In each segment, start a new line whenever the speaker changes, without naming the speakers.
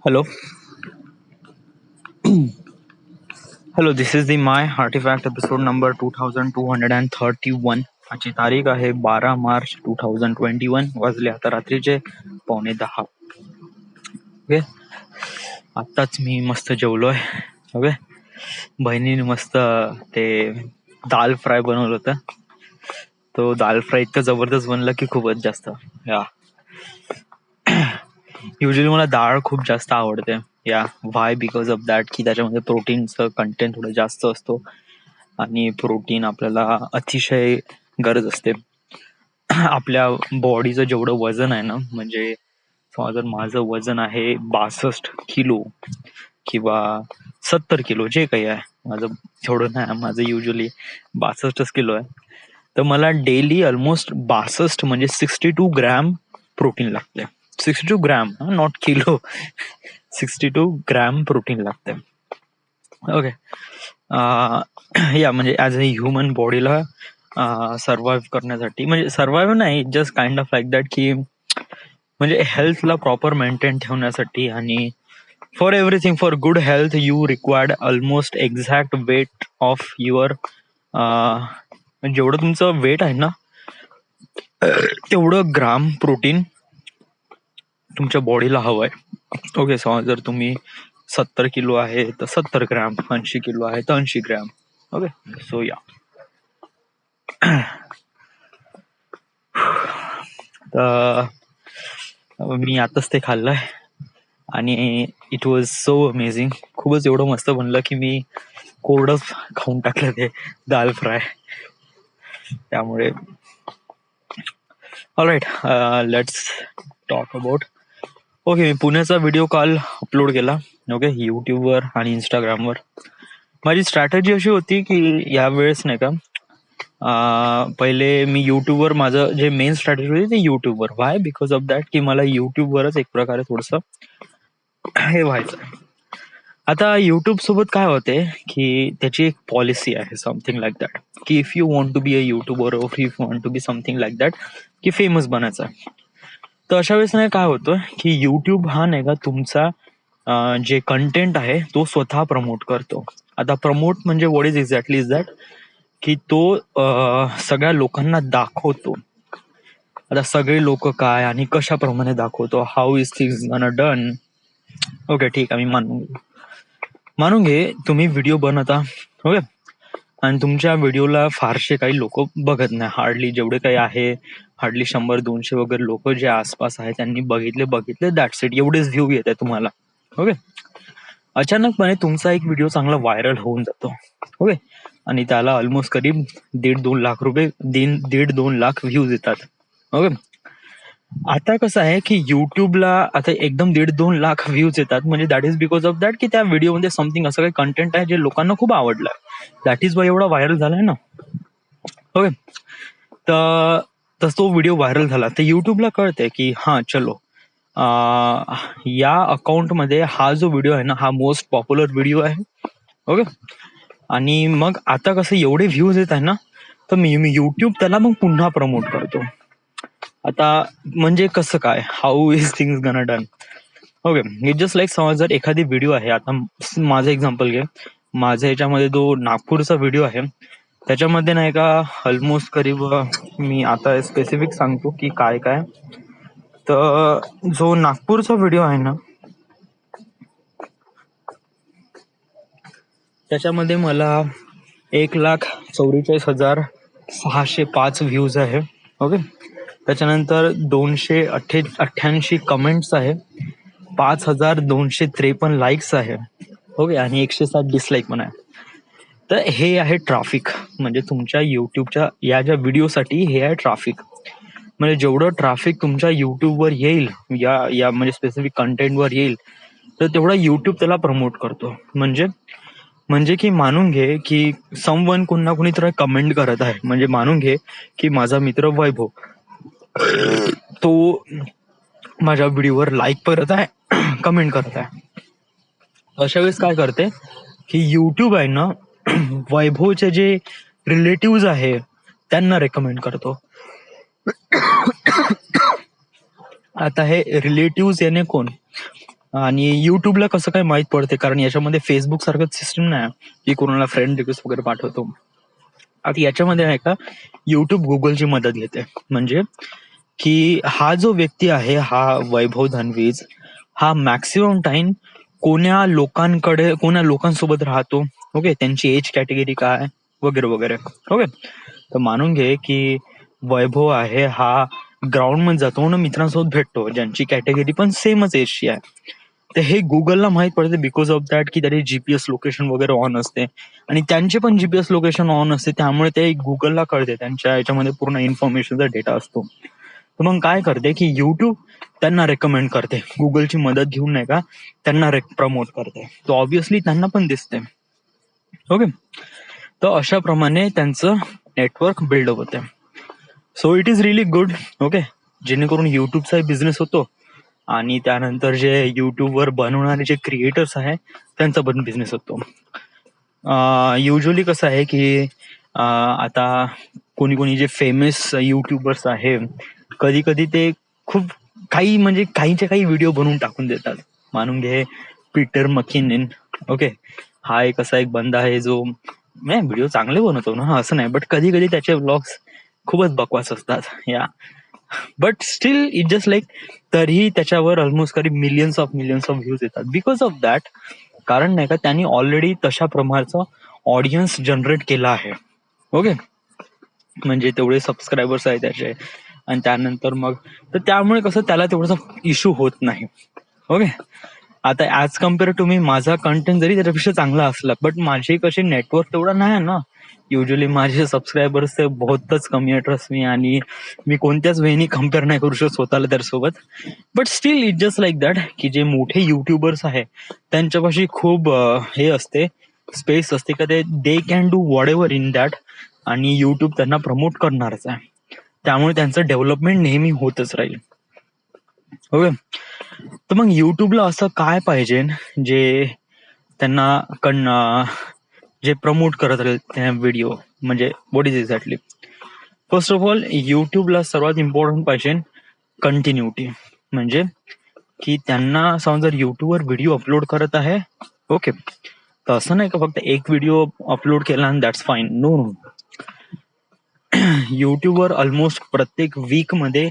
Hello, hello. This is the My Artifact episode number 2231. आजची तारीख आहे 12 मार्च 2021. वाजले आता रात्रीचे 9:15. ओके, आत्ताच मी मस्त जेवलोय. ओके, बहिणीने मस्त ते दाल फ्राय बनवलं होतं. तो दाल फ्राय इतकं जबरदस्त बनला की खूपच जास्त. या युजली मला डाळ खूप जास्त आवडते. या व्हाय बिकॉज ऑफ दॅट की त्याच्यामध्ये प्रोटीनचं कंटेंट थोडं जास्त असतो आणि प्रोटीन आपल्याला अतिशय गरज असते. आपल्या बॉडीचं जेवढं वजन आहे ना, म्हणजे जर माझं वजन आहे 62 किलो किंवा 70 किलो, जे काही आहे माझं, तेवढं नाही, माझं युजली 62 किलो आहे. तर मला डेली ऑलमोस्ट 62 म्हणजे 62 ग्रॅम प्रोटीन लागते. 62 gram, not kilo. 62 gram protein लागते. ओके, या म्हणजे ॲज अ ह्युमन बॉडीला सर्व्हाइव्ह करण्यासाठी, म्हणजे सर्व्हाइव्ह नाही, just kind of like that की म्हणजे हेल्थला प्रॉपर मेंटेन ठेवण्यासाठी आणि for everything, for good health you required almost exact weight of your, जेवढं तुमचं वेट आहे ना तेवढं ग्राम प्रोटीन तुमच्या बॉडीला हवं आहे. ओके, सो जर तुम्ही 70 किलो आहे तर 70 ग्रॅम, 80 किलो आहे तर 80 ग्रॅम. ओके, सो या तर मी आताच ते खाल्लंय आणि इट वॉज सो अमेझिंग. खूपच एवढं मस्त बनलं की मी कोरडंच खाऊन टाकलं ते दाल फ्राय. त्यामुळे alright, let's talk about. Okay, मी पुण्याचा व्हिडिओ काल अपलोड केला. ओके, यूट्यूबवर आणि इंस्टाग्रामवर. माझी स्ट्रॅटेजी अशी होती की यावेळेस नाही का, पहिले मी यूट्यूबवर, माझं जे मेन स्ट्रॅटेजी होती ते यूट्यूबवर. व्हाय बिकॉज ऑफ दॅट की मला यूट्यूबवरच एक प्रकारे थोडंसं हे व्हायचं. आता यूट्यूब सोबत काय होते की त्याची एक पॉलिसी आहे, समथिंग लाईक दॅट, की if you want to be a YouTuber और if you want to be something like that की फेमस बनायचं आहे, तर अशा वेळेस नाही काय होतं की युट्यूब हा नाही का तुमचा जे कंटेंट आहे तो स्वतः प्रमोट करतो. आता प्रमोट म्हणजे what is exactly is that की तो सगळ्या लोकांना दाखवतो. आता सगळे लोक काय आणि कशाप्रमाणे दाखवतो, how is things gonna done. Okay, ठीक आहे, मी मानून घे तुम्ही व्हिडिओ बनवता. ओके, आणि तुमच्या व्हिडिओला फारसे काही लोक बघत नाही, हार्डली जेवढे काही आहे, हार्डली 100-200 वगैरे लोक जे आसपास आहे त्यांनी बघितले दॅट्स इट, एवढेच व्ह्यू येत आहे तुम्हाला. ओके, अचानकपणे तुमचा एक व्हिडिओ चांगला व्हायरल होऊन जातो. ओके, आणि त्याला ऑलमोस्ट करीब 1.5-2 लाख रुपये, 1.5-2 लाख व्ह्यूज येतात. ओके, आता कसं आहे की युट्यूबला आता एकदम 1.5-2 लाख व्ह्यूज येतात, म्हणजे that is because of that की त्या व्हिडिओमध्ये समथिंग असं काही कंटेंट आहे जे लोकांना खूप आवडलं. दॅट इज वाय एवढा व्हायरल झालाय ना. ओके, तर तस तो व्हिडिओ व्हायरल झाला तर युट्यूबला कळते की हा चलो, या अकाउंटमध्ये हा जो व्हिडिओ आहे ना हा मोस्ट पॉप्युलर व्हिडिओ आहे. ओके, आणि मग आता कसं एवढे व्ह्यूज येत आहे ना, तर मी युट्यूब त्याला मग पुन्हा प्रमोट करतो. आता म्हणजे कसं काय, हाऊ इज थिंग्स गना done. Okay, it just like, समज जर एखादी व्हिडिओ आहे, आता माझं एक्झाम्पल घे, माझ्या ह्याच्यामध्ये जो नागपूरचा व्हिडिओ आहे त्याच्यामध्ये नाही का ऑलमोस्ट करीब, मी आता स्पेसिफिक सांगतो की काय काय. तर जो नागपूरचा व्हिडिओ आहे ना त्याच्यामध्ये मला 1,44,605 व्ह्यूज आहे. ओके, त्याच्यानंतर 288 कमेंट्स आहे, 5,253 लाईक्स आहे. ओके, आणि 107 डिसलाईक पण आहे. तर हे आहे ट्रॅफिक, म्हणजे तुमच्या युट्यूबच्या या ज्या व्हिडिओसाठी हे आहे ट्रॅफिक. म्हणजे जेवढं ट्रॅफिक तुमच्या युट्यूबवर येईल, या म्हणजे स्पेसिफिक कंटेंटवर येईल, तर तेवढा युट्यूब त्याला प्रमोट करतो. म्हणजे की मानून घे की समवन कुणा कुणीतरी कमेंट करत आहे, म्हणजे मानून घे की माझा मित्र वैभव तो माझ्या व्हिडिओवर लाईक करत आहे, कमेंट करत आहे. अशा वेळेस काय करते की युट्यूब आहे ना वैभवचे जे रिलेटिव्ह आहे त्यांना रेकमेंड करतो. आता हे रिलेटिव्ह याने कोण, आणि युट्यूबला कसं काय माहित पडते, कारण याच्यामध्ये फेसबुक सारखंच सिस्टम नाही की कोणाला फ्रेंड रिक्वेस्ट वगैरे पाठवतो. आता याच्यामध्ये नाही का युट्यूब गुगलची मदत घेते. म्हणजे की हा जो व्यक्ती आहे, हा वैभव धनवीज, हा मॅक्सिमम टाइम कोण्या लोकांसोबत राहतो, ओके, त्यांची एज कॅटेगरी काय वगैरे वगैरे. ओके, तर मानून घे की वैभव आहे हा ग्राउंड मध्ये जातो म्हणून मित्रांसोबत भेटतो ज्यांची कॅटेगरी पण सेमच एजची आहे. तर हे गुगलला माहित पडते बिकॉज ऑफ दॅट की त्याचे जीपीएस लोकेशन वगैरे ऑन असते आणि त्यांचे पण जीपीएस लोकेशन ऑन असते, त्यामुळे ते गुगलला कळते, त्यांच्या याच्यामध्ये पूर्ण इन्फॉर्मेशनचा डेटा असतो. तर मग काय करते की युट्यूब त्यांना रेकमेंड करते, गुगलची मदत घेऊन नाही का त्यांना प्रमोट करते, तर ऑब्विसली त्यांना पण दिसते. ओके, तर अशा प्रमाणे त्यांचं नेटवर्क बिल्डअप होते. So it is really good. Okay, जेणेकरून युट्यूबचा बिझनेस होतो आणि त्यानंतर जे युट्यूबवर बनवणारे जे क्रिएटर्स आहे त्यांचा पण बिझनेस होतो. युजली कसं आहे की आता कोणी कोणी जे फेमस युट्यूबर्स आहे, कधी कधी ते खूप काही म्हणजे काहीच्या काही व्हिडिओ बनवून टाकून देतात. मानून घे पीटर मकिन. ओके, हा एक असा एक बंदा आहे जो व्हिडिओ चांगले बनवतो ना, असं नाही, बट कधी कधी त्याचे व्लॉग्स खूपच बकवास असतात या, but still it just like, तरीही त्याच्यावर ऑलमोस्ट कधी मिलियन्स ऑफ व्ह्यूज येतात बिकॉज ऑफ दॅट. कारण नाही का त्यांनी ऑलरेडी तशा प्रकारचा ऑडियन्स जनरेट केला आहे. ओके, म्हणजे तेवढे सबस्क्रायबर्स आहे त्याचे, आणि त्यानंतर मग तर त्यामुळे कसं त्याला तेवढासा इश्यू होत नाही. ओके, आता ऍज कम्पेअर टू मी, माझा कंटेंट जरी त्याच्यापेक्षा चांगला असला, बट माझे कसे नेटवर्क तेवढं नाही ना. युजली माझे सबस्क्रायबर्स ते बहुतच कमी आहे, ट्रस्ट मी, आणि मी कोणत्याच वेळी कम्पेअर नाही करू शकत स्वतःला त्यासोबत. But still it just like that की जे मोठे युट्यूबर्स आहे त्यांच्यापाशी खूप हे असते, स्पेस असते का they can do what ever in that, आणि युट्यूब त्यांना प्रमोट करणारच आहे, त्यामुळे त्यांचं डेव्हलपमेंट नेहमी होतच राहील. ओके, तर मग युट्यूबला असं काय पाहिजे जे त्यांना जे प्रमोट करत राहील त्या व्हिडिओ, म्हणजे what is exactly. First of all युट्यूबला सर्वात इम्पॉर्टंट पाहिजे कंटिन्युटी. म्हणजे की त्यांना समजा जर युट्यूबवर व्हिडिओ अपलोड करत आहे, ओके, तर असं नाही का फक्त एक व्हिडिओ अपलोड केला आणि दॅट्स फाईन. नो नो, युट्यूबवर ऑलमोस्ट प्रत्येक वीक मध्ये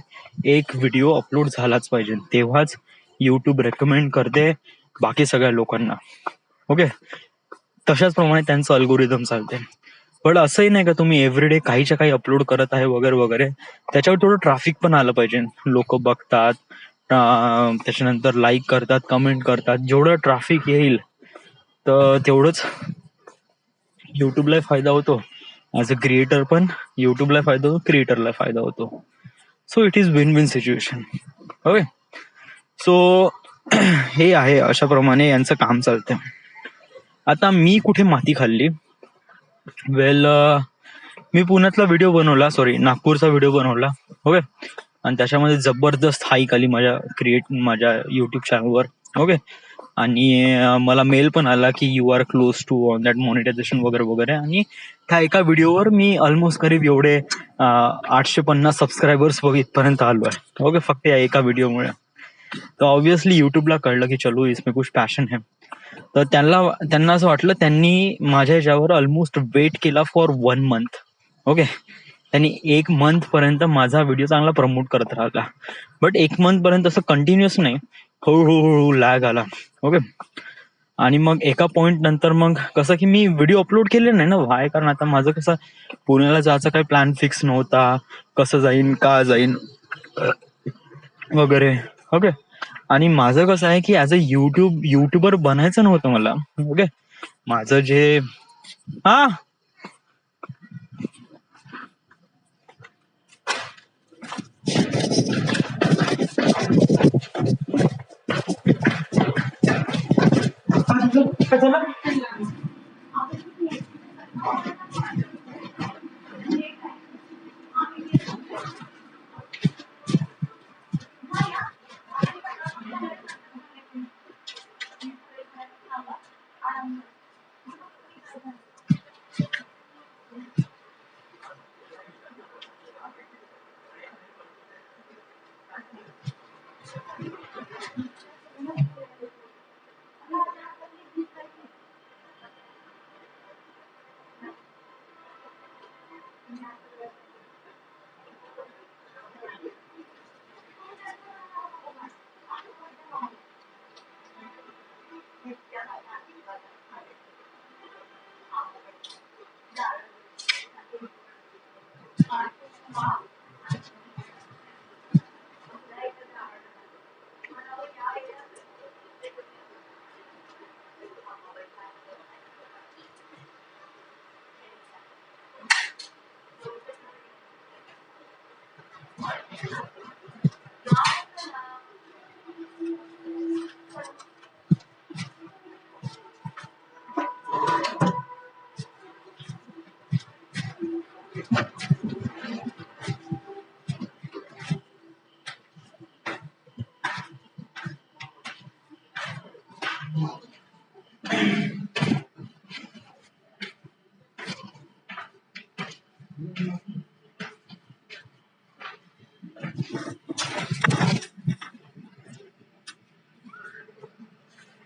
एक व्हिडिओ अपलोड झालाच पाहिजे, तेव्हाच युट्यूब रेकमेंड करते बाकी सगळ्या लोकांना. ओके, तशाच प्रमाणे त्यांचं अल्गोरिदम चालते. पण असंही नाही का तुम्ही एव्हरीडे काहीच्या काही अपलोड करत आहे वगैरे वगैरे, त्याच्यावर थोडं ट्रॅफिक पण आलं पाहिजे, लोक बघतात, त्याच्यानंतर लाईक करतात, कमेंट करतात. जेवढं ट्रॅफिक येईल तर तेवढंच युट्यूबला फायदा होतो, ऍज अ क्रिएटर पण युट्यूबला फायदा होतो, क्रिएटरला फायदा होतो. So it is win win situation. Okay, so हे आहे, अशा प्रमाणे यांचं काम चालतं. आता मी कुठे माती खाल्ली, वेल मी पुण्यातला व्हिडिओ बनवला, सॉरी नागपूरचा व्हिडिओ बनवला. ओके, आणि त्याच्यामध्ये जबरदस्त हाईक आली माझ्या युट्यूब चॅनलवर. ओके, आणि मला मेल पण आला की you are close to on that monetization वगैरे वगैरे, आणि त्या एका व्हिडिओवर मी ऑलमोस्ट करीब एवढे 850 सबस्क्रायबर्स इथपर्यंत आलो आहे. ओके, फक्त या एका व्हिडिओमुळे. तर ऑब्व्हियसली युट्यूबला कळलं की चलो इसमें कुछ पॅशन है. तर त्यांना असं वाटलं, त्यांनी माझ्या ह्याच्यावर ऑलमोस्ट वेट केला फॉर 1 मंथ. ओके, त्यांनी 1 मंथ पर्यंत माझा व्हिडिओ चांगला प्रमोट करत राहिला, बट 1 मंथ पर्यंत असं कंटिन्युअस नाही, हळूहळू लॅग आला. ओके, आणि मग एका पॉइंट नंतर मग कसं की मी व्हिडिओ अपलोड केले नाही ना, व्हाय, कारण आता माझं कसं पुण्याला जायचा काही प्लॅन फिक्स नव्हता, कसं जाईन का जाईन वगैरे. ओके, आणि माझं कसं आहे की ऍज अ युट्यूबर बनायचं नव्हतं मला. ओके, माझं जे हा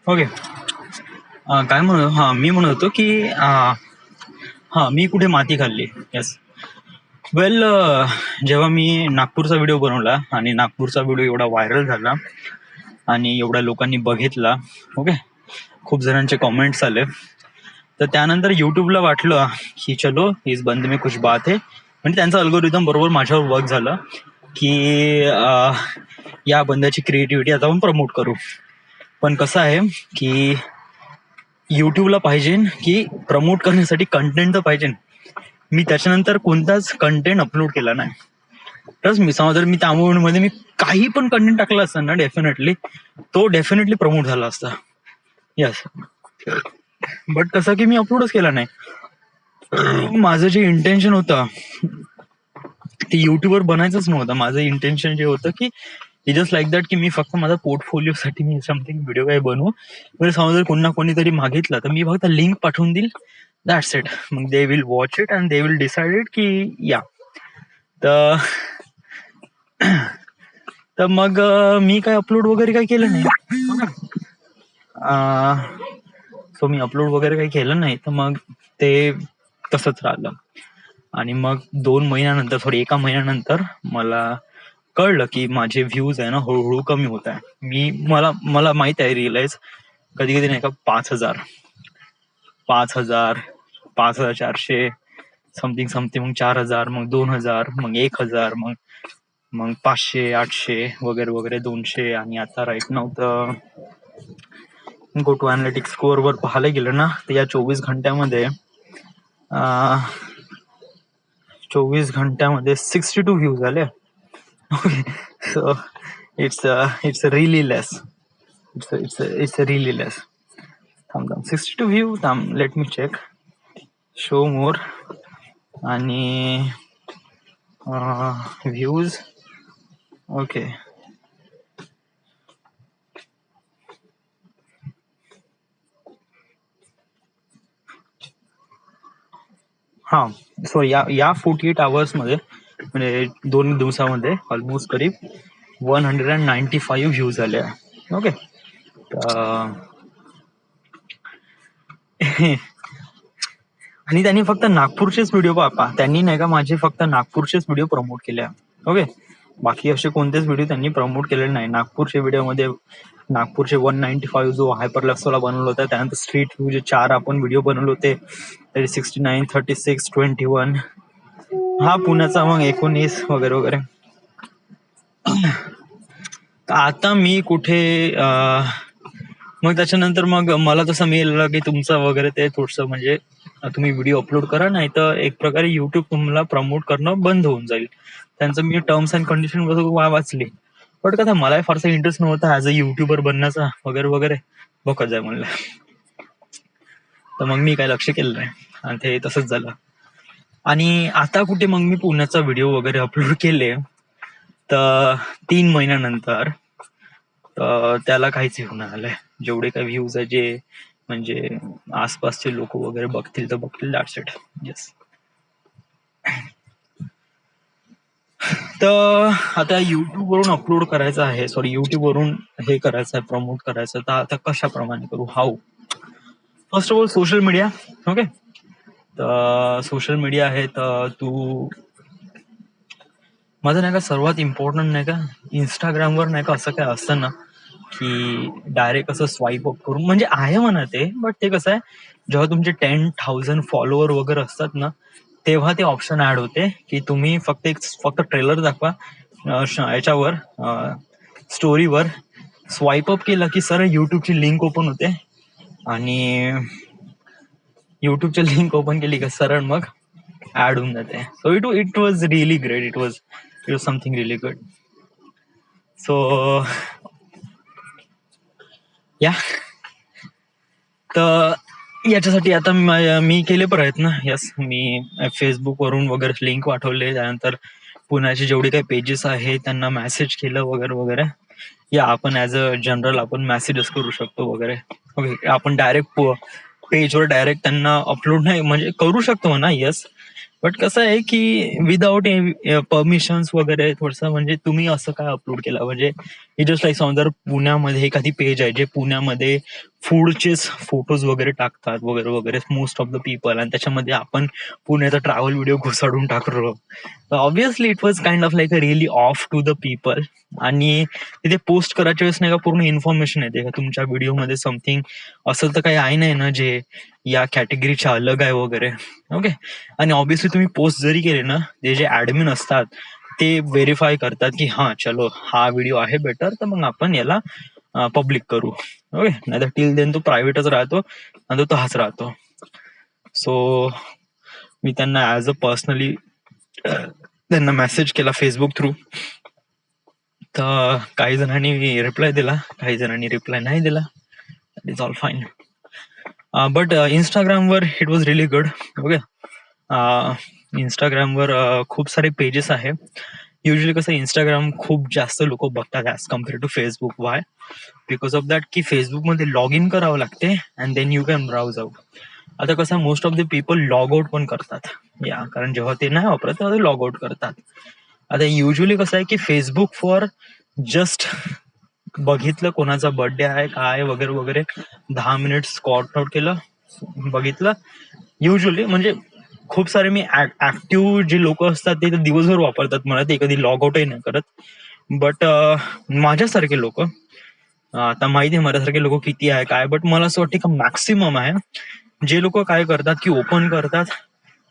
ओके. काय म्हणतो, हा मी म्हणत होतो की हा मी कुठे माती खाल्ली. येस. वेल, जेव्हा मी नागपूरचा व्हिडिओ बनवला आणि नागपूरचा व्हिडिओ एवढा व्हायरल झाला आणि एवढ्या लोकांनी बघितला, ओके, खूप जणांचे कॉमेंट्स आले, तर त्यानंतर युट्यूबला वाटलं की चलो इस बंद में कुछ बात है. म्हणजे त्यांचं अल्गोरिदम बरोबर माझ्यावर वर्क झालं की या बंदाची क्रिएटिव्हिटी आता आपण प्रमोट करू. पण कसं आहे की युट्यूबला पाहिजे की प्रमोट करण्यासाठी कंटेंट तर पाहिजे. मी त्याच्यानंतर कोणताच कंटेंट अपलोड केला नाही. तर मी समजा मी त्या मध्ये मी काही पण कंटेंट टाकला असता ना, डेफिनेटली प्रमोट झाला असता. यस. बट कसं की मी अपलोडच केला नाही. माझं जे इंटेन्शन होतं ते युट्यूबवर बनायचंच नव्हतं. माझं इंटेन्शन जे होतं की जस्ट लाईक दॅट की मी फक्त माझा पोर्टफोलिओसाठी मी समथिंग व्हिडिओ काही बनवू. म्हणजे समजा कोणी ना कोणीतरी मागितलं तर मी फक्त लिंक पाठवून देईल, दॅट्स इट. मग they will watch it and they will decide it की या. तर मग मी काय अपलोड वगैरे काही केलं नाही. सो मी अपलोड वगैरे काही केलं नाही, तर मग ते तसंच राहिलं. आणि मग 2 महिन्यानंतर, एका महिन्यानंतर मला कळलं की माझे व्ह्यूज आहे ना हळूहळू कमी होत आहे. मला माहित आहे, रिअलाइज कधी कधी नाही का 5,000, 5,400 समथिंग समथिंग, मग 4,000, मग 2,000, मग 1,000, मग 500, 800 वगैरे वगैरे, 200. आणि आता राईट नाव तर गो टू अॅनालिटिक्स स्कोअर वर पाहायला गेलं ना, तर या 24 घंट्यामध्ये 62 व्ह्यूज आले. So it's really less. It's really less. 62 view. Let me check. Show more आणि व्ह्यूज. ओके. हा. सो या 48 आवर्स मध्ये, म्हणजे 2 दिवसामध्ये ऑलमोस्ट करीब 195 व्ह्यूज आले आहे. ओके. आणि त्यांनी फक्त नागपूरचेच व्हिडिओ त्यांनी नाही का माझे फक्त नागपूरचेच व्हिडिओ प्रमोट केले. ओके. बाकी असे कोणतेच व्हिडिओ त्यांनी प्रमोट केलेले नाही. नागपूरच्या व्हिडिओमध्ये नागपूरचे 195 जो हायपरलक्सला बनवलं होतं, त्यानंतर स्ट्रीट व्ह्यू जे 4 आपण व्हिडिओ बनवले होते, 69, 36, 21. हा पुण्याचा मग 19 वगैरे वगैरे. आता मी कुठे मग त्याच्यानंतर मग मला तसं मेल आला की तुमचं वगैरे ते थोडंसं म्हणजे तुम्ही व्हिडिओ अपलोड करा, नाही तर एक प्रकारे युट्यूब तुम्हाला प्रमोट करणं बंद होऊन जाईल. त्यांचं मी टर्म्स अँड कंडिशन वाचली. बट कसं मला फारसा इंटरेस्ट नव्हता ऍज अ युट्यूबर बनण्याचा वगैरे वगैरे. बघत जाय म्हणलं. तर मग मी काय लक्ष केलं नाही आणि ते तसंच झालं. आणि आता कुठे मग मी पुण्याचा व्हिडिओ वगैरे अपलोड केले, तर 3 महिन्यानंतर त्याला काहीच येऊन नाही आलंय. जेवढे काही व्ह्यूज आहे, जे म्हणजे आसपासचे लोक वगैरे बघतील तर बघतील, दॅट्स इट. येस. तर आता युट्यूब वरून अपलोड करायचं आहे, युट्यूब वरून हे करायचं आहे, प्रमोट करायचं, तर आता कशाप्रमाणे करू, how. First of all social media. Okay. तर सोशल मीडिया आहे, तर तू माझं नाही का सर्वात इम्पॉर्टंट नाही का इंस्टाग्रामवर नाही का असं काय असतं ना की डायरेक्ट असं स्वाईप अप करून, म्हणजे आहे म्हणा ते, बट ते कसं आहे, जेव्हा तुमचे 10,000 फॉलोअर वगैरे असतात ना, तेव्हा ते ऑप्शन ऍड होते की तुम्ही फक्त ट्रेलर दाखवा याच्यावर, स्टोरीवर स्वाईप अप केलं की सर युट्यूबची लिंक ओपन होते, आणि युट्यूबची लिंक ओपन केली का सरळ मग ऍड होऊन जाते. So it was really great. It was something really good. So या, तर याच्यासाठी आता मी केले प्रयत्न. यस, मी फेसबुक वरून वगैरे लिंक पाठवले, त्यानंतर पुण्याचे जेवढे काही पेजेस आहेत त्यांना मेसेज केलं वगैरे वगैरे. या आपण ऍज अ जनरल आपण मेसेजेस करू शकतो वगैरे. ओके. आपण डायरेक्ट पेजवर डायरेक्ट त्यांना अपलोड नाही म्हणजे करू शकतो म्हणा, येस. बट कसं आहे की विदाउट परमिशन्स वगैरे थोडस, म्हणजे तुम्ही असं काय अपलोड केलं, म्हणजे जस्ट लाईक समजा पुण्यामध्ये एखादी पेज आहे जे पुण्यामध्ये फूडचेच फोटोज वगैरे टाकतात वगैरे वगैरे मोस्ट ऑफ द पीपल, आणि त्याच्यामध्ये आपण पुण्याचा ट्रॅव्हल व्हिडिओ घुसाडून टाकलो. Obviously it was kind of like a really off to the people. आणि तिथे पोस्ट करायच्या वेळेस नाही का पूर्ण इन्फॉर्मेशन येते का तुमच्या व्हिडिओमध्ये समथिंग असं तर काही आहे नाही ना जे या कॅटेगरीच्या अलग आहे वगैरे. ओके. आणि ऑब्विसली तुम्ही पोस्ट जरी केले ना, ते जे ऍडमिन असतात ते व्हेरीफाय करतात की हा चलो हा व्हिडिओ आहे बेटर, तर मग आपण याला पब्लिक करू. ओके. नाही तर टिल देन तो प्रायव्हेटच राहतो आणि तो तसाच राहतो. सो मी त्यांना ऍज अ पर्सनली त्यांना मेसेज केला फेसबुक थ्रू. तर काही जणांनी रिप्लाय दिला, काही जणांनी रिप्लाय नाही दिला. That is all fine. But इंस्टाग्रामवर it was really good. Okay. इंस्टाग्रामवर खूप सारे पेजेस आहे. युजली कसं इंस्टाग्राम खूप जास्त लोक बघतात as compare to Facebook. Why? Because of that की फेसबुकमध्ये लॉग इन करावं लागते and then you can browse out. आता कसं most of the people log out पण करतात, या कारण जेव्हा ते नाही वापरत तेव्हा ते लॉग आउट करतात. आता युजली कसं आहे की फेसबुक फॉर जस्ट बघितलं कोणाचा बर्थडे आहे काय वगैरे वगैरे 10 मिनिट स्कॉट आउट केलं, बघितलं. युजली म्हणजे खूप सारे मी ऍक्टिव्ह जे लोक असतात ते दिवसभर वापरतात, मला ते कधी लॉग आउटही नाही करत. बट माझ्यासारखे लोक, आता माहिती आहे माझ्यासारखे लोक किती आहे काय, बट मला असं वाटतं का मॅक्सिमम आहे जे लोक काय करतात की ओपन करतात,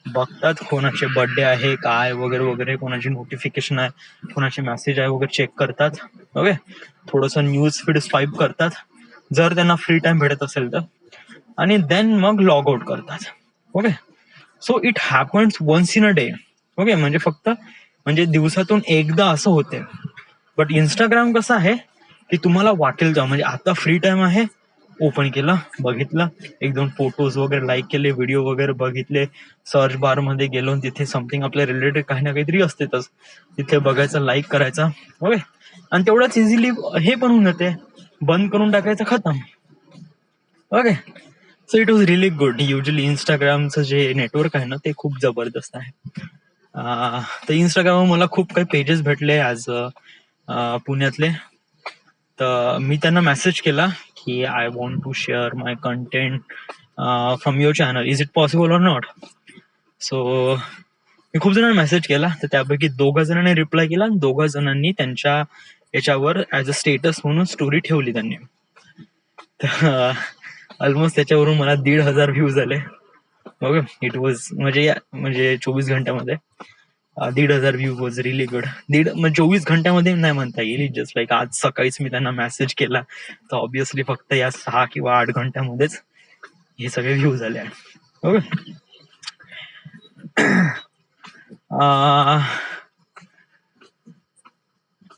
बघतात कोणाचे बर्थडे आहे काय वगैरे वगैरे, कोणाची नोटिफिकेशन आहे, कोणाचे मेसेज आहे वगैरे चेक करतात. ओके. थोडस न्यूज फीड स्वाईप करतात जर त्यांना फ्री टाइम भेटत असेल तर, आणि देन मग लॉग आउट करतात. Okay. So it happens once in a day. Okay. म्हणजे फक्त म्हणजे दिवसातून एकदा असं होते. बट इंस्टाग्राम कसं आहे की तुम्हाला वाटेल तेव्हा, म्हणजे आता फ्री टाइम आहे, ओपन केलं, बघितलं, एक दोन फोटोज वगैरे लाईक केले, व्हिडिओ वगैरे बघितले, सर्च बार मध्ये गेलो, तिथे समथिंग आपल्या रिलेटेड काही ना काहीतरी असतेच, तिथे बघायचं, लाईक करायचा. ओके. आणि तेवढंच इझिली हे पण होऊन जाते, बंद करून टाकायचं, खतम. Okay. So it was really good. Usually इंस्टाग्रामचं जे नेटवर्क आहे ना ते खूप जबरदस्त आहे. तर इंस्टाग्रामवर मला खूप काही पेजेस भेटले ॲज पुण्यातले. तर मी त्यांना मेसेज केला की I want to share my content from your channel, is it possible or not. So मी खूप जणांना मेसेज केला, तर त्यापैकी 2 जणांनी रिप्लाय केला आणि 2 जणांनी त्यांच्या याच्यावर ऍज अ स्टेटस म्हणून स्टोरी ठेवली त्यांनी. ऑलमोस्ट त्याच्यावरून मला 1,500 व्ह्यूज आले. ओके. इट वॉज म्हणजे 24 घंट्यामध्ये 1,500 व्ह्यू वॉज रिअली गुड. 24 घंट्यामध्ये नाही म्हणता येईल, जस्ट लाईक आज सकाळीच मी त्यांना मेसेज केला, तर ऑब्विसली फक्त या 6 किंवा 8 घंट्यामध्येच हे सगळे व्ह्यू झाले आहे. ओके.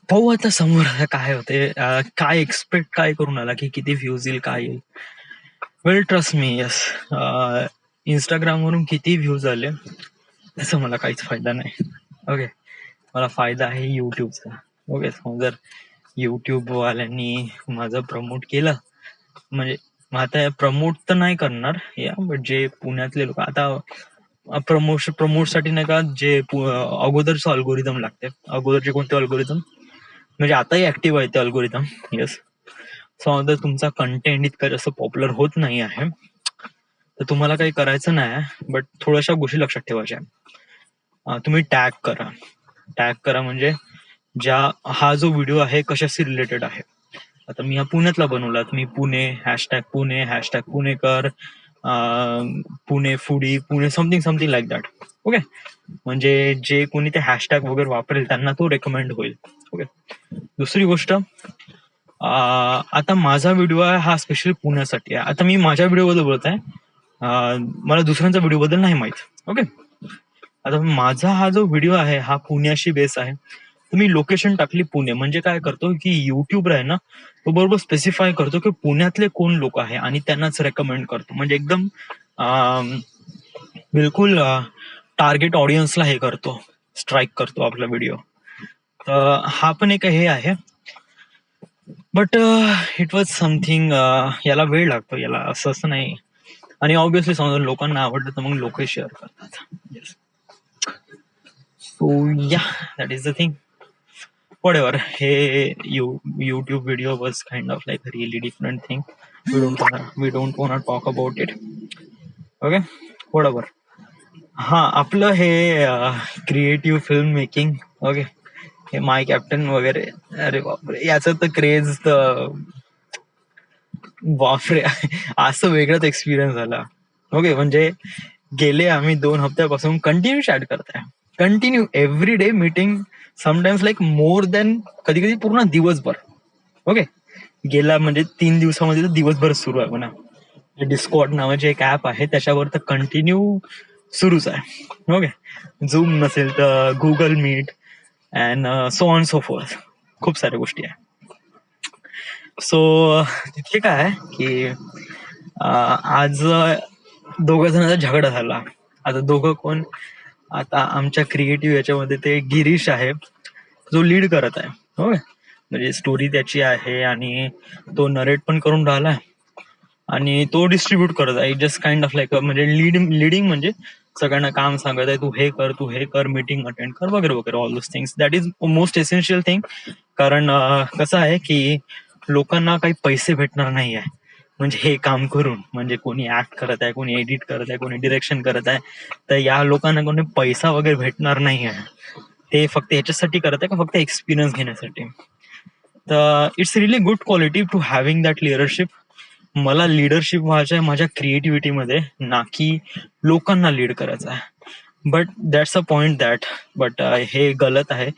पाहू आता समोर काय होते, काय एक्सपेक्ट काय करून आला की किती व्ह्यूज येईल काय येईल. वेल ट्रस्ट मी, यस, इंस्टाग्रामवरून किती व्ह्यूज आले त्याचा मला काहीच फायदा नाही. ओके. मला फायदा आहे युट्यूबचा. ओके. जर युट्यूब वाल्यांनी माझं प्रमोट केलं, म्हणजे आता प्रमोट तर नाही करणार या, बट जे पुण्यातले लोक आता प्रमोटसाठी नाही का जे अगोदरचं अल्गोरिदम लागते, अगोदरचे कोणते अल्गोरिदम म्हणजे आताही ऍक्टिव्ह आहे ते अल्गोरिदम. येस. सो जर तुमचा कंटेंट इतका जास्त पॉप्युलर होत नाही आहे तर तुम्हाला काही करायचं नाही, बट थोड्याशा गोष्टी लक्षात ठेवायच्या. तुम्ही टॅग करा. टॅग करा म्हणजे हा जो व्हिडिओ आहे कशाशी रिलेटेड आहे. आता मी हा पुण्यातला बनवला, मी Pune hashtag Punekar, Pune foodie, Pune something something like that. Okay. म्हणजे जे कोणी ते हॅशटॅग वगैरे वापरेल त्यांना तो रेकमेंड होईल. ओके. दुसरी गोष्ट, आता माझा व्हिडिओ आहे हा स्पेशली पुण्यासाठी आहे. आता मी माझ्या व्हिडिओ बद्दल बोलत आहे, मला दुसऱ्यांचा व्हिडिओ बद्दल नाही माहित. ओके. आता माझा हा जो व्हिडिओ आहे हा पुण्याशी बेस आहे, तर मी लोकेशन टाकली पुणे, म्हणजे काय करतो की युट्यूब आहे ना तो बरोबर स्पेसिफाय करतो की पुण्यातले कोण लोक आहे आणि त्यांनाच रेकमेंड करतो, म्हणजे एकदम बिलकुल टार्गेट ऑडियन्सला हे करतो, स्ट्राईक करतो आपला व्हिडिओ. तर हा पण एक हे आहे. बट इट वॉज समथिंग, याला वेळ लागतो, याला असं नाही. आणि ऑब्विसली समजा लोकांना आवडलं तर मग लोक शेअर करतात. So yeah, that is the thing. Whatever, हे YouTube video was kind of like really different thing. We don't want talk about it. Okay, बरोबर. हा, आपलं हे creative film making. Okay, hey my captain वगैरे, अरे बापरे, याचं तर क्रेज तर बापरे. असं वेगळाच एक्सपिरियन्स झाला. ओके, म्हणजे गेले आम्ही 2 हफ्त्यापासून कंटिन्यू चॅट करताय, continue every day meeting, sometimes like more than, कधी कधी पूर्ण दिवसभर. ओके, गेला म्हणजे 3 दिवसामध्ये तर दिवसभर सुरू आहे म्हणा. डिस्कॉर्ड नावाचे एक ऍप आहे, त्याच्यावर तर कंटिन्यू सुरूच आहे. ओके, झूम नसेल तर Google Meet and so on so forth, खूप साऱ्या गोष्टी आहे. सो तिथे काय आहे की आज 2 जणांचा झगडा झाला. आता दोघं कोण, आता आमच्या क्रिएटिव्ह याच्यामध्ये ते गिरीश आहे, जो लीड करत आहे. होय, म्हणजे स्टोरी त्याची आहे आणि तो नरेट पण करून राहिलाय आणि तो डिस्ट्रीब्यूट करत आहे. जस्ट काइंड ऑफ लाईक, म्हणजे लिडिंग म्हणजे सगळ्यांना काम सांगत आहे, तू हे कर, तू हे कर, मीटिंग अटेंड कर वगैरे वगैरे, all those things. That is most essential thing. कारण कसं आहे की लोकांना काही पैसे भेटणार नाही आहे म्हणजे हे काम करून, म्हणजे कोणी ऍक्ट करत आहे, कोणी एडिट करत आहे, कोणी डिरेक्शन करत आहे, तर या लोकांना कोणी पैसा वगैरे भेटणार नाही आहे. ते फक्त याच्यासाठी करत आहे का, फक्त एक्सपिरियन्स घेण्यासाठी. तर it's really good quality to having that leadership. मला लिडरशिप व्हायचं आहे माझ्या क्रिएटिव्हिटीमध्ये, ना की लोकांना लीड करायचं आहे. But that's a point that, but हे गलत आहे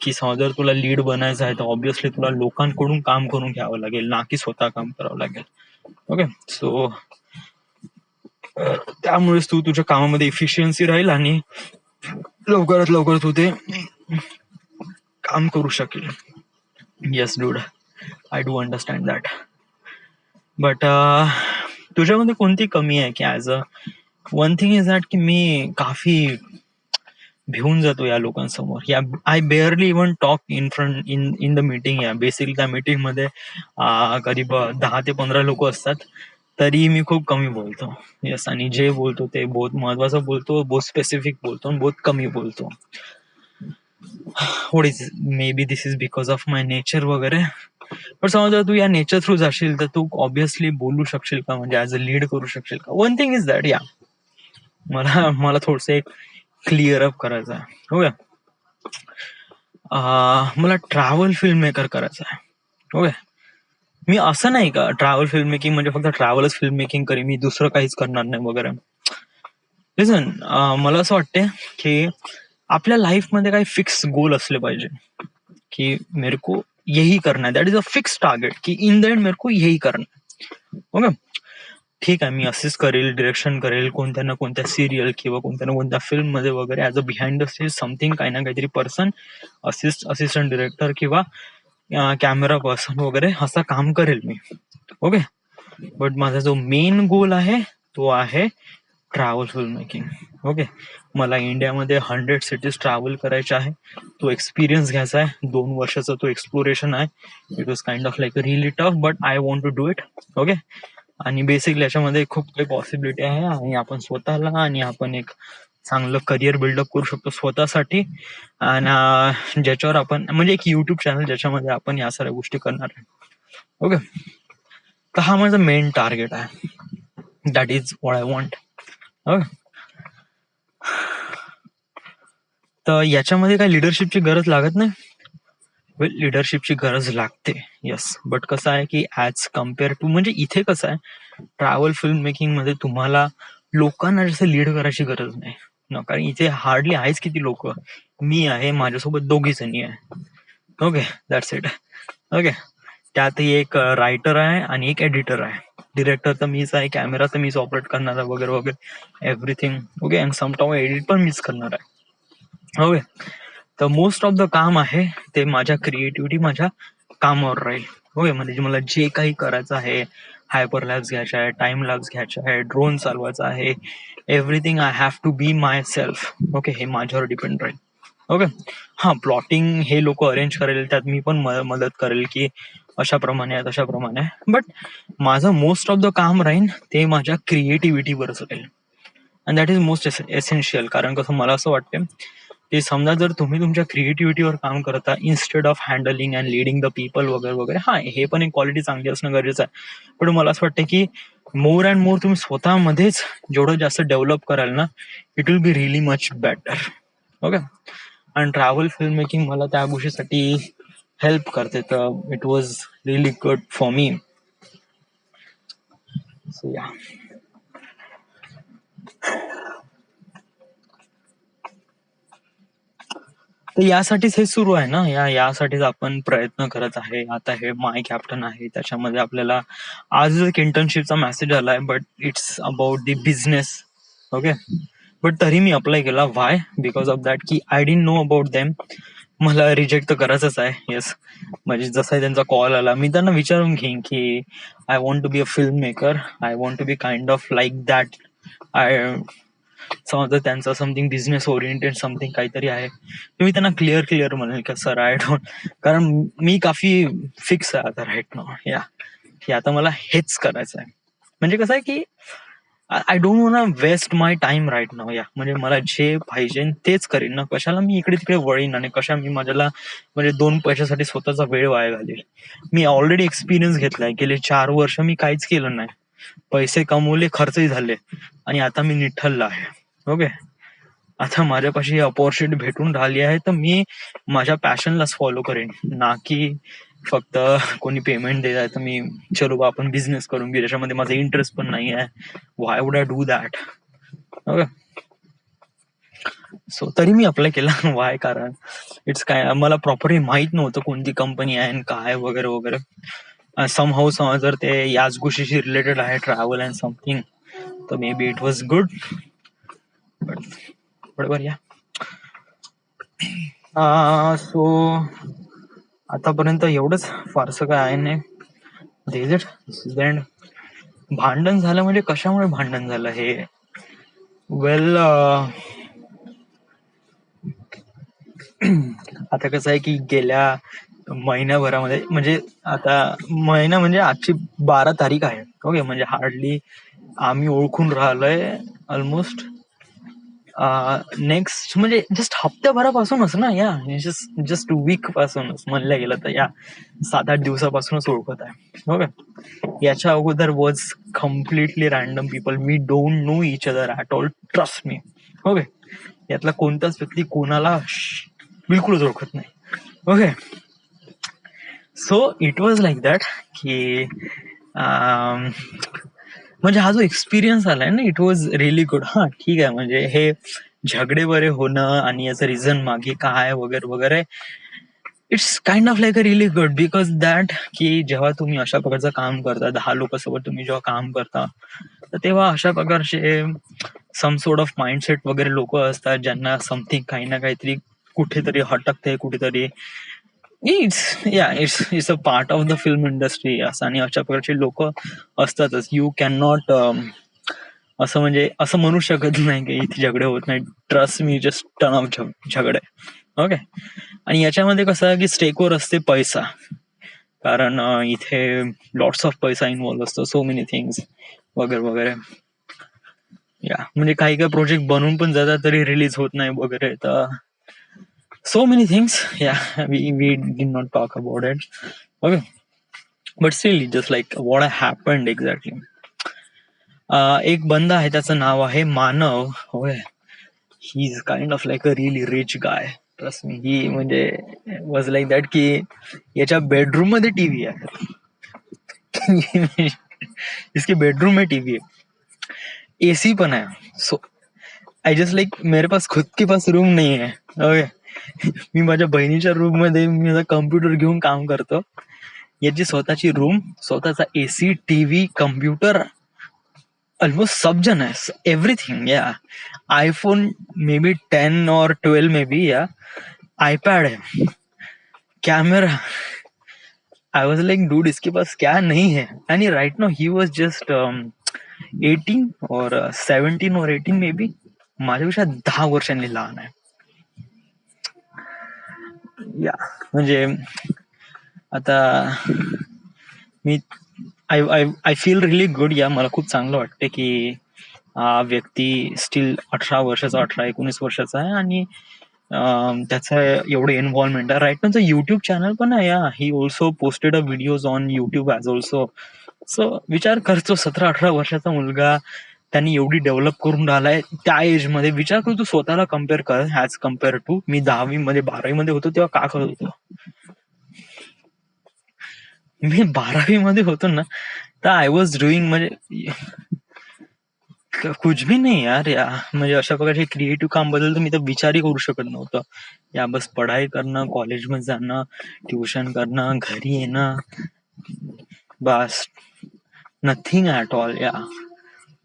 की जर तुला लीड बनायचं आहे तर ऑब्व्हियसली तुला लोकांकडून काम करून घ्यावं लागेल, ना की स्वतः काम करावं लागेल. ओके, सो त्यामुळेच तू तुझ्या कामामध्ये इफिशियन्सी राहील आणि लवकरात लवकर तू ते काम करू शकेल. Yes dude, I do understand that. But तुझ्यामध्ये कोणती कमी आहे की as a one thing is that की मी काफी भिवून जातो या लोकांसमोर. Yeah I barely even talk in front in the meeting. Yeah basically त्या मीटिंग मध्ये करीब 10 ते 15 लोक असतात, तरी मी खूप कमी बोलतो. येस, आणि जे बोलतो ते बहुत महत्वाचं बोलतो, बहुत स्पेसिफिक बोलतो आणि बहुत कमी बोलतो. What is, may be this is because of my nature वगैरे. पण समजा तू या नेचर थ्रू जाशील तर तू ऑब्व्हियसली बोलू शकशील का, म्हणजे ऍज अ लीड करू शकशील का. वन थिंग इज दॅट, या मला थोडस एक क्लिअर अप करायचं आहे. हो का, मला ट्रॅव्हल फिल्म मेकर करायचं आहे. ओके, मी असं नाही का ट्रॅव्हल फिल्म मेकिंग म्हणजे फक्त ट्रॅव्हलच फिल्म मेकिंग करी, मी दुसरं काहीच करणार नाही वगैरे. लिसन, मला असं वाटते की आपल्या लाईफ मध्ये काही फिक्स गोल असले पाहिजे की मेरे को यही करना है, that is a fix target की इन द एंड मेरे को यही करना है. ओके, ठीक आहे, मी असिस्ट करेल, डिरेक्शन करेल कोणत्या ना कोणत्या सिरियल किंवा कोणत्या ना कोणत्या फिल्म मध्ये वगैरे, as a behind the scenes something, काही ना काहीतरी पर्सन, असिस्टंट डिरेक्टर किंवा कॅमेरा पर्सन वगैरे असं काम करेल मी. ओके, बट माझा जो मेन गोल आहे तो आहे ट्रॅव्हल फिल्म मेकिंग. ओके, मला इंडियामध्ये 100 सिटीज ट्रॅव्हल करायचे आहे, तो एक्सपिरियन्स घ्यायचा आहे. 2 वर्षाचा तो एक्सप्लोरेशन आहे. It was kind of like really tough, but I want to do it. Okay, आणि बेसिकली याच्यामध्ये खूप काही पॉसिबिलिटी आहे आणि आपण स्वतःला आणि आपण एक चांगलं करिअर बिल्डअप करू शकतो स्वतःसाठी. आणि ज्याच्यावर आपण, म्हणजे एक युट्यूब चॅनल ज्याच्यामध्ये आपण या साऱ्या गोष्टी करणार आहे. ओके, तर हा माझा मेन टार्गेट आहे. That is what I want. Okay, तर याच्यामध्ये काय लिडरशिपची गरज लागत नाही. वेल, लिडरशिपची गरज लागते, येस, बट कसं आहे की ऍज कम्पेअर टू, म्हणजे इथे कसं आहे ट्रॅव्हल फिल्म मेकिंग मध्ये तुम्हाला लोकांना जसं लीड करायची गरज नाही ना, कारण इथे हार्डली आहेच किती लोक. मी आहे, माझ्यासोबत 2 जणी आहे. Okay, that's it. ओके, त्यातही एक रायटर आहे आणि एक एडिटर आहे. डिरेक्टर तर मीच आहे, कॅमेरा तर मीच ऑपरेट करणार आहे वगैरे वगैरे everything. Okay, and sometime edit पण मीच करणार आहे. ओके, तर मोस्ट ऑफ द काम आहे ते माझ्या क्रिएटिव्हिटी, माझ्या कामावर राहील. ओके, म्हणजे मला जे काही करायचं आहे, हायपर लॅब्स घ्यायचा आहे, टाइम लॅब्स घ्यायचा आहे, ड्रोन चालवायचा आहे, everything I have to be myself. Okay, हे माझ्यावर डिपेंड राहील. ओके, हा, प्लॉटिंग हे लोक अरेंज करेल, त्यात मी पण मदत करेल की अशा प्रमाणे आहे तशा प्रमाणे आहे. बट माझं मोस्ट ऑफ द काम राहील ते माझ्या क्रिएटिव्हिटीवरच राहील. And that is most essential. कारण कसं मला असं वाटतं ते समजा जर तुम्ही तुमच्या क्रिएटिव्हिटीवर काम करता instead of handling and leading the people वगैरे वगैरे, हा हे पण एक क्वालिटी चांगली असणं गरजेचं आहे. पण मला असं वाटतं की मोर अँड मोर तुम्ही स्वतःमध्येच जेवढं जास्त डेव्हलप कराल ना, it will be really much better. Okay. आणि ट्रॅव्हल फिल्म मेकिंग मला त्या गोष्टीसाठी हेल्प करते, तर it was really good for me. So या. तर यासाठीच हे सुरू आहे ना, यासाठीच आपण प्रयत्न करत आहे. आता हे माय कॅप्टन आहे, त्याच्यामध्ये आपल्याला आज एक इंटर्नशिपचा मेसेज आलाय, but it's about the business. Okay. But तरी मी अप्लाय केला. व्हाय? बिकॉज ऑफ दॅट की I didn't know about them. मला रिजेक्ट तर करायचंच आहे. येस, म्हणजे जसा त्यांचा कॉल आला मी त्यांना विचारून घेईन की I want to be a film maker, I want to be kind of like that. I समजा त्यांचा समथिंग बिझनेस ओरिएंटेड समथिंग काहीतरी आहे, मी त्यांना क्लिअर म्हणेल की सर आय डोंट, कारण मी काफी फिक्स आहे आता राईट नाव या, की आता मला हेच करायचं आहे. म्हणजे कसं आहे की I don't want waste my time right now yeah, म्हणजे मला जे पाहिजे तेच करीन ना, कशाला मी इकडे तिकडे वळीन आणि कशा मी माझ्याला म्हणजे 2 पैशासाठी स्वतःचा वेळ वाया घालेल. मी ऑलरेडी एक्सपिरियन्स घेतलाय, गेले 4 वर्ष मी काहीच केलं नाही, पैसे कमवले, खर्चही झाले, आणि आता मी निठ्ठलला आहे. ओके. आता माझ्यापाशी अपॉर्च्युनिटी भेटून राहिली आहे, तर मी माझ्या पॅशनलाच फॉलो करेन, ना की फक्त कोणी पेमेंट देत आहे तर मी चलो बा आपण बिझनेस करून घेऊ, त्याच्यामध्ये माझा इंटरेस्ट पण नाही आहे. Why would I do that? Okay. So तरी मी अप्लाय केला. वाय? कारण इट्स काय, मला प्रॉपरली माहित नव्हतं कोणती कंपनी आहे आणि काय वगैरे वगैरे. समहाऊ जर ते याच गोष्टीशी रिलेटेड आहे, ट्रॅव्हल अँड समथिंग, तर may be it was good. बरोबर या. सो आतापर्यंत एवढंच, फारसं काय आहे नाही. भांडण झालं म्हणजे कशामुळे भांडण झालं हे? वेल, आता कसं आहे की गेल्या महिन्याभरामध्ये, म्हणजे आता महिना म्हणजे आजची 12 तारीख आहे. ओके. म्हणजे हार्डली आम्ही ओळखून राहिलोय ऑलमोस्ट नेक्स्ट म्हणजे जस्ट हप्त्याभरापासूनच ना, या जस्ट वीक पासूनच म्हणलं गेलं तर, या 7-8 दिवसापासूनच ओळखत आहे. ओके. याच्या अगोदर was completely random people, we don't know each other at all, trust me. Okay. यातला कोणताच व्यक्ती कोणाला बिलकुलच ओळखत नाही. Okay. So it was like that की म्हणजे हा जो एक्सपिरियन्स आलाय ना, इट वॉज रिअली गुड. हा ठीक आहे, म्हणजे हे झगडे बरे होणं आणि याचं रिझन मागे काय वगैरे वगैरे, it's kind of like a really good, because that की जेव्हा तुम्ही अशा प्रकारचं काम करता, 10 लोकांसोबत तुम्ही जेव्हा काम करता, तर तेव्हा अशा प्रकारचे सम सोर्ट ऑफ माइंडसेट वगैरे लोक असतात, ज्यांना समथिंग काही ना काहीतरी कुठेतरी हटकते, कुठेतरी it's a part of the film industry असं, आणि अशा प्रकारचे लोक असतातच. यू कॅन नॉट असं म्हणजे असं म्हणू शकत नाही की इथे झगडे होत नाही. Trust me, just turn off झगडे. ओके. आणि याच्यामध्ये कसं आहे की स्टेकवर असते पैसा, कारण इथे लॉट्स ऑफ पैसा इन्व्हॉल्व्ह असतो, सो मेनी थिंग्स वगैरे वगैरे. या म्हणजे काही काही प्रोजेक्ट बनवून पण जातात तरी रिलीज होत नाही वगैरे, तर so many things. Yeah, we did not talk about it. Okay. But still, just like what happened exactly. एक बंदा आहे, त्याचं नाव आहे मानव. होय. He is kind of like a really rich guy. Trust me. He म्हणजे वॉज लाईक दॅट की याच्या bedroom मध्ये टीव्ही आहे. इसके बेडरूम में टीवी है, एसी पण आहे. सो आय जस्ट लाईक, मेरे पास खुद के पास रूम नाही आहे. ओके. मी माझ्या बहिणीच्या रूम मध्ये मी माझा कम्प्युटर घेऊन काम करतो. याची स्वतःची रूम, स्वतःचा एसी, टीव्ही, कम्प्युटर, ऑलमोस्ट सब जन आहे, एव्हरीथिंग. या आयफोन मे बी 10 और 12 मे बी, या आईपैड है, camera. I was like dude, इसके पास क्या नहीं है? And right no he was just 18 और 17 और 18 मे बी, माझ्यापेक्षा 10 वर्षांनी लहान आहे. या म्हणजे आता मी आय फील रिअली गुड. या मला खूप चांगलं वाटतं की हा व्यक्ती स्टील 18 वर्षाचा, 18-19 वर्षाचा आहे, आणि त्याचं एवढं इन्व्हॉल्वमेंट आहे. राईट नाचं युट्यूब चॅनल पण आहे. He also posted a videos on YouTube as also. So विचार करतो 17-18 वर्षाचा मुलगा त्यांनी एवढी डेव्हलप करून राहिलाय त्या एज मध्ये. विचार कर, तू स्वतःला कम्पेअर कर ॲज कम्पेअर टू मी 10वी मध्ये 12वी मध्ये होतो तेव्हा का करत होतो. मी 12वी मध्ये होतो ना तर आय वॉज डुईंग म्हणजे कुछ भी नाही यार. म्हणजे अशा प्रकारचे क्रिएटिव्ह काम बद्दल तर मी तर विचारही करू शकत नव्हतं. बस पढाई करणं, कॉलेजमध्ये जाणं, ट्युशन करणं, घरी येणं, बस nothing at all.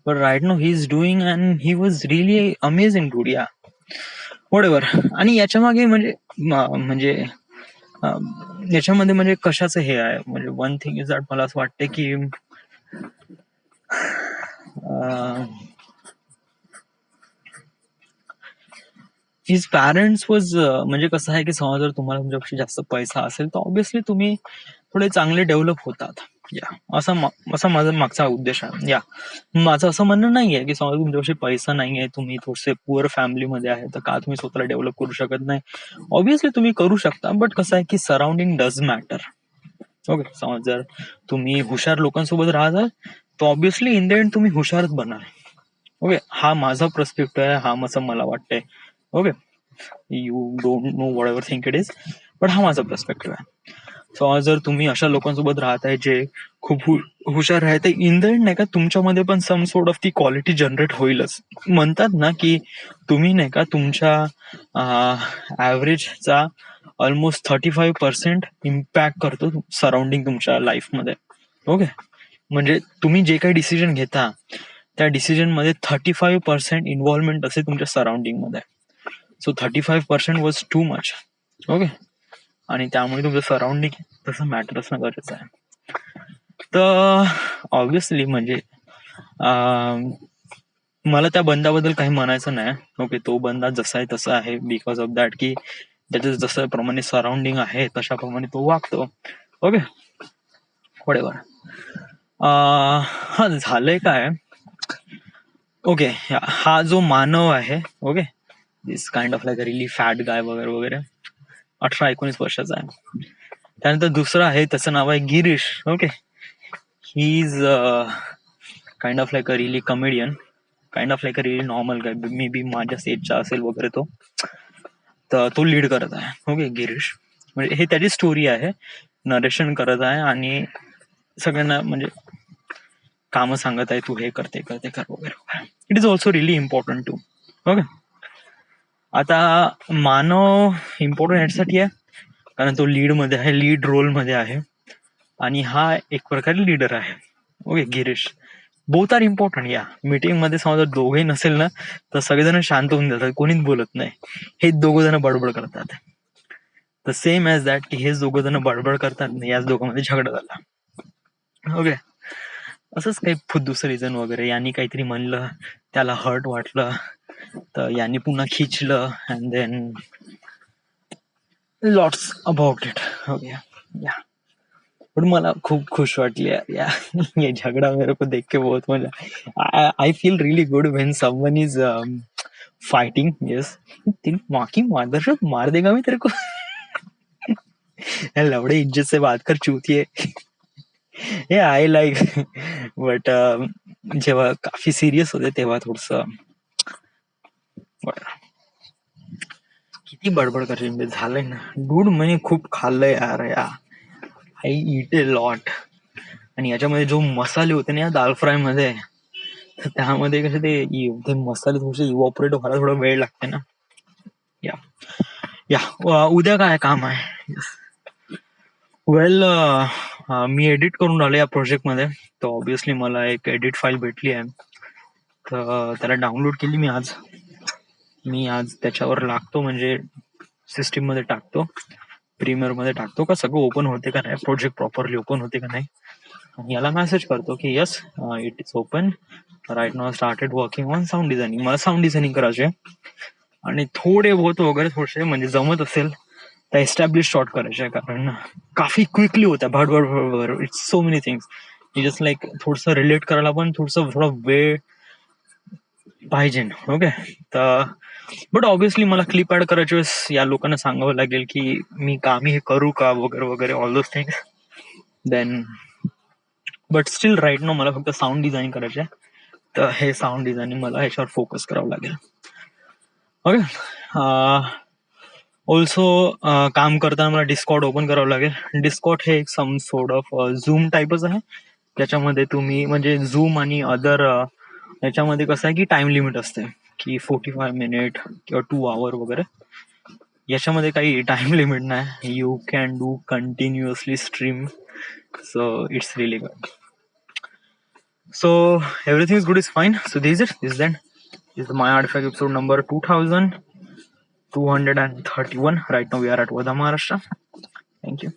But right now he is doing and he was really amazing dude. Whatever. आणि याच्या मागे म्हणजे याच्यामध्ये म्हणजे कशाचं हे आहे म्हणजे वन थिंग इज दॅट मला असं वाटतं की हिज पॅरेंट्स वॉज म्हणजे कसं आहे की समजा जर तुम्हाला तुमच्यापेक्षा जास्त पैसा असेल तर ऑब्व्हियसली तुम्ही थोडे चांगले डेव्हलप होतात. असा माझा मागचा उद्देश आहे. माझं असं म्हणणं नाहीये की समजा तुमच्यापाशी पैसा नाहीये, तुम्ही थोडेसे पुअर फॅमिलीमध्ये आहे तर का तुम्ही स्वतःला डेव्हलप करू शकत नाही. ऑब्व्हियसली तुम्ही करू शकता, बट कसं आहे की सराउंडिंग डज मॅटर. ओके, समज जर तुम्ही हुशार लोकांसोबत राहाल तर ऑब्व्हियसली इन द एंड तुम्ही हुशारच बनाल. ओके, हा माझा पर्स्पेक्टिव्ह आहे, हा असं मला वाटतंय. Okay, you don't know what ever think it is, but हा माझा पर्स्पेक्टिव्ह आहे. सो जर तुम्ही अशा लोकांसोबत राहताय जे खूप हुशार आहे, इन द एंड नाही का तुमच्यामध्ये पण सम सोर्ट ऑफ ती क्वालिटी जनरेट होईलच. म्हणतात ना की तुम्ही नाही का तुमच्या ऍव्हरेजचा ऑलमोस्ट 35% इम्पॅक्ट करतो सराउंडिंग तुमच्या लाईफमध्ये. ओके, म्हणजे तुम्ही जे काही डिसिजन घेता त्या डिसिजन मध्ये 35% इन्व्हॉल्वमेंट असे तुमच्या सराउंडिंग मध्ये. So 35% was too much. Okay, आणि त्यामुळे तुमचं सराउंडिंग तसं मॅटर असणं गरजेचं आहे. तर ऑब्व्हियसली म्हणजे मला त्या बंदाबद्दल काही म्हणायचं नाही. ओके, तो बंदा जसा आहे तसा आहे बिकॉज ऑफ दॅट की त्याच्या जसं प्रमाणे सराउंडिंग आहे तशाप्रमाणे तो वागतो. Okay, whatever. हा झालंय काय. ओके, हा जो मानव आहे, okay, this kind of like a really fat guy वगैरे वगैरे, 18-19 वर्षाचा आहे. त्यानंतर दुसरा आहे, त्याचं नाव आहे Girish. Okay, he is kind of like a relief comedian, kind of like a relief normal guy, may be माझ्या एजचा असेल वगैरे. तो लीड करत आहे. ओके, गिरीश म्हणजे हे त्याची स्टोरी आहे, नरेशन करत आहे आणि सगळ्यांना म्हणजे कामं सांगत आहे, तू हे करते कर वगैरे. It is also really important to. Okay, आता मानव इम्पॉर्टंट याच्यासाठी आहे कारण तो लीड मध्ये आहे, लीड रोल मध्ये आहे आणि हा एक प्रकारे लीडर आहे. Okay, Girish, both are important. Meeting मध्ये समजा दोघेही नसेल ना तर सगळेजण शांत होऊन जातात, कोणीच बोलत नाही. हे दोघ जण बडबड करतात. द सेम ॲज दॅट की हेच दोघ जण बडबड करतात, याच दोघांमध्ये झगडा झाला. ओके, असंच काही फुद्दूचं रिझन वगैरे, यांनी काहीतरी म्हणलं, त्याला हर्ट वाटलं तर यांनी पुन्हा खिचलं and then lots about it. Okay, पण मला खूप खुश वाटली ये झगड़ा मेरे को देख के बहुत मजा. I feel really good when someone is fighting. Yes, तेरी माँ की मादरचोद मार देगा मैं तेरे को. लवड़े इज्जत से बात कर चूतिए. आय लाईक, बट जेव्हा काफी सिरियस होते तेव्हा थोडस किती बडबड करशील. झालंय ना डूड, मी खूप खाल्लंय यार. I eat a lot. आणि याच्यामध्ये जो मसाले होते ना या दाल फ्राय मध्ये, तर त्यामध्ये कसे ते मसाले थोडेसे इव्हॉपरेट व्हायला थोडा वेळ लागते ना. उद्या काय काम आहे. वेल, मी एडिट करून राहिलो या प्रोजेक्ट मध्ये, तर ऑब्व्हियसली मला एक एडिट फाईल भेटली आहे, तर त्याला डाउनलोड केली मी आज त्याच्यावर लागतो, म्हणजे सिस्टीम मध्ये टाकतो, प्रीमियर मध्ये टाकतो का सगळं ओपन होते का नाही, प्रोजेक्ट प्रॉपरली ओपन होते का नाही, आणि याला मेसेज करतो की yes it is open right now, started working on sound designing. मला साऊंड डिझायनिंग करायचे आणि थोडे बहुत वगैरे थोडेसे म्हणजे जमत असेल तर एस्टॅब्लिश शॉट करायचे, कारण काफी क्विकली होत्या भडभड. It's so many things, just like थोडस रिलेट करायला पण थोडा वेळ पाहिजे. ओके. तर बट ऑब्विसली मला क्लिप ऍड करायच्या वेळेस या लोकांना सांगावं लागेल की मी हे करू का वगैरे वगैरे all those things. Then but still right no मला फक्त साऊंड डिझाईन करायचे आहे. तर हे साऊंड डिझायनिंग मला ह्याच्यावर फोकस करावं लागेल. ओके. ऑल्सो काम करताना मला डिस्कॉर्ड ओपन करावं लागेल. डिस्कॉर्ड हे एक सम सोर्ट ऑफ झूम टाईपच आहे. त्याच्यामध्ये तुम्ही म्हणजे झूम आणि अदर याच्यामध्ये कसं आहे की टाइम लिमिट असते की 45 मिनिट किंवा 2 आवर वगैरे. याच्यामध्ये काही टाइम लिमिट नाही. You can do continuously stream. So it's really good. So everything is good, is fine. So this is it. This is the My Artifact episode number 2231. Right now we are at Vadha, Maharashtra. Thank you.